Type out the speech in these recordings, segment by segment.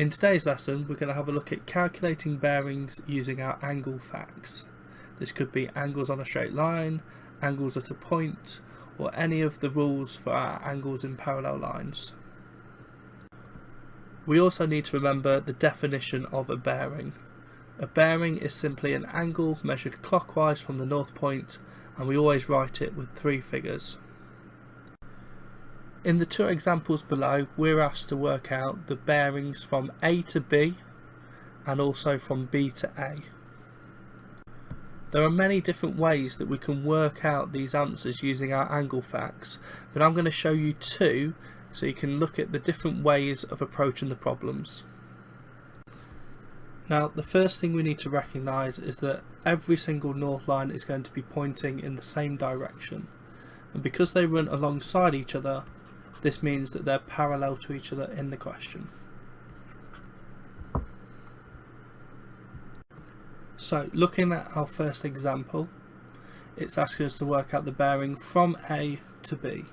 In today's lesson, we're going to have a look at calculating bearings using our angle facts. This could be angles on a straight line, angles at a point, or any of the rules for our angles in parallel lines. We also need to remember the definition of a bearing. A bearing is simply an angle measured clockwise from the north point, and we always write it with 3 figures. In the 2 examples below, we're asked to work out the bearings from A to B and also from B to A. There are many different ways that we can work out these answers using our angle facts, but I'm going to show you 2 so you can look at the different ways of approaching the problems. Now, the first thing we need to recognise is that every single north line is going to be pointing in the same direction, and because they run alongside each other, this means that they're parallel to each other in the question. So, looking at our first example, it's asking us to work out the bearing from A to B.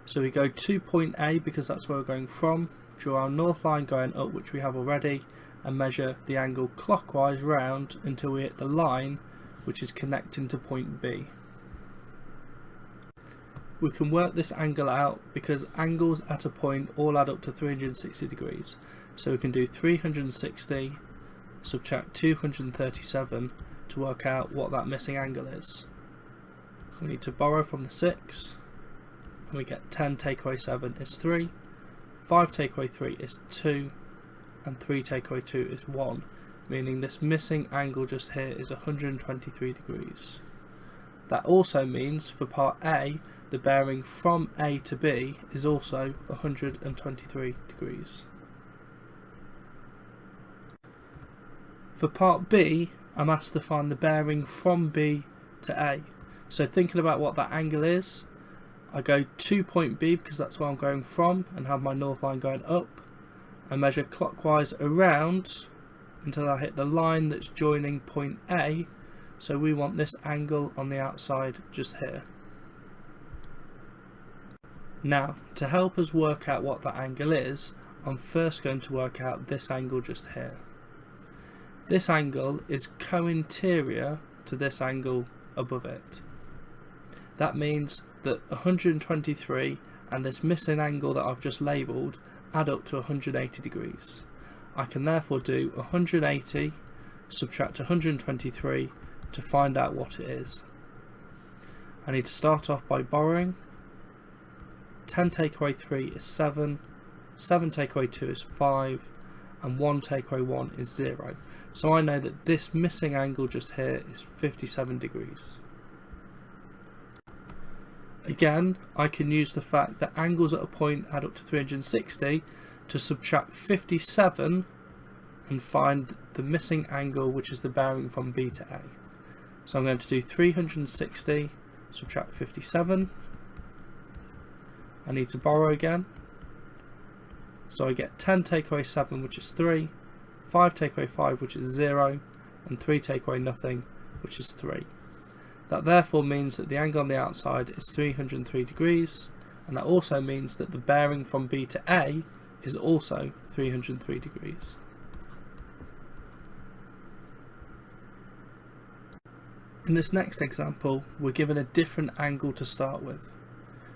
So we go to point A because that's where we're going from, draw our north line going up, which we have already, and measure the angle clockwise round until we hit the line which is connecting to point B. We can work this angle out because angles at a point all add up to 360 degrees. So we can do 360 subtract 237 to work out what that missing angle is. We need to borrow from the 6, and we get 10 take away 7 is 3, 5 take away 3 is 2, and 3 take away 2 is 1, meaning this missing angle just here is 123 degrees. That also means for part A, the bearing from A to B is also 123 degrees. For part B, I'm asked to find the bearing from B to A. So thinking about what that angle is, I go to point B because that's where I'm going from and have my north line going up, and measure clockwise around until I hit the line that's joining point A. So we want this angle on the outside just here. Now, to help us work out what that angle is, I'm first going to work out this angle just here. This angle is co-interior to this angle above it. That means that 123 and this missing angle that I've just labelled add up to 180 degrees. I can therefore do 180 subtract 123 to find out what it is. I need to start off by borrowing. 10 take away 3 is 7, 7 take away 2 is 5, and 1 take away 1 is 0. So I know that this missing angle just here is 57 degrees. Again, I can use the fact that angles at a point add up to 360 to subtract 57 and find the missing angle, which is the bearing from B to A. So I'm going to do 360 subtract 57. I need to borrow again, so I get 10 take away 7, which is 3, 5 take away 5, which is 0, and 3 take away nothing, which is 3. That therefore means that the angle on the outside is 303 degrees, and that also means that the bearing from B to A is also 303 degrees. In this next example, we're given a different angle to start with.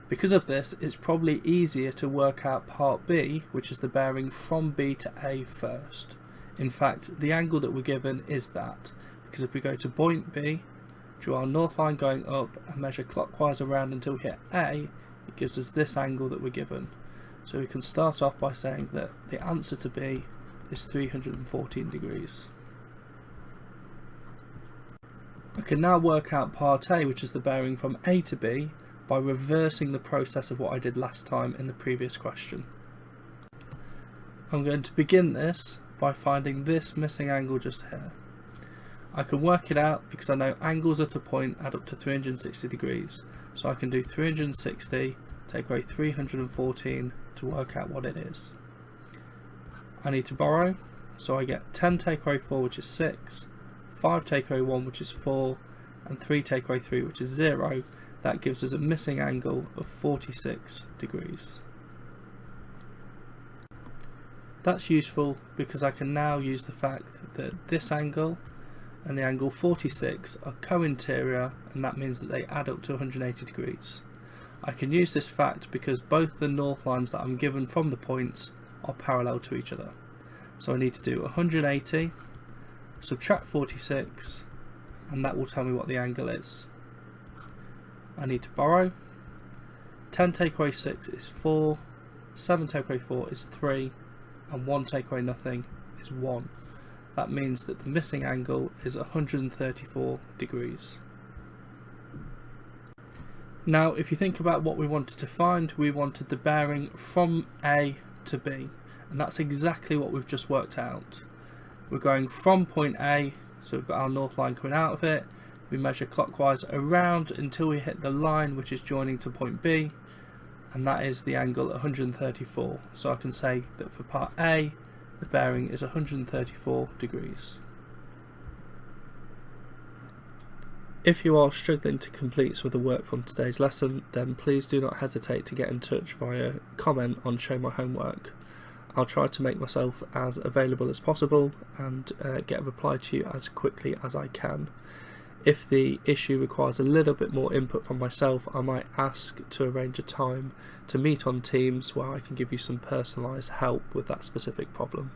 Because of this, it's probably easier to work out part B, which is the bearing from B to A first. In fact, the angle that we're given is that, because if we go to point B, draw our north line going up and measure clockwise around until we hit A, it gives us this angle that we're given. So we can start off by saying that the answer to B is 314 degrees. I can now work out part A, which is the bearing from A to B, by reversing the process of what I did last time in the previous question. I'm going to begin this by finding this missing angle just here. I can work it out because I know angles at a point add up to 360 degrees, so I can do 360 take away 314 to work out what it is. I need to borrow, so I get 10 take away 4, which is 6, 5 take away 1, which is 4, and 3 take away 3, which is 0. That gives us a missing angle of 46 degrees. That's useful because I can now use the fact that this angle and the angle 46 are co-interior, and that means that they add up to 180 degrees. I can use this fact because both the north lines that I'm given from the points are parallel to each other. So I need to do 180, subtract 46, and that will tell me what the angle is. I need to borrow. 10 take away 6 is 4, 7 take away 4 is 3, and 1 take away nothing is 1. That means that the missing angle is 134 degrees. Now if you think about what we wanted to find, we wanted the bearing from A to B, and that's exactly what we've just worked out. We're going from point A, so we've got our north line coming out of it, we measure clockwise around until we hit the line which is joining to point B, and that is the angle 134. So I can say that for part A the bearing is 134 degrees. If you are struggling to complete some of the work from today's lesson, then please do not hesitate to get in touch via comment on Show My Homework. I'll try to make myself as available as possible and get a reply to you as quickly as I can. If the issue requires a little bit more input from myself, I might ask to arrange a time to meet on Teams where I can give you some personalised help with that specific problem.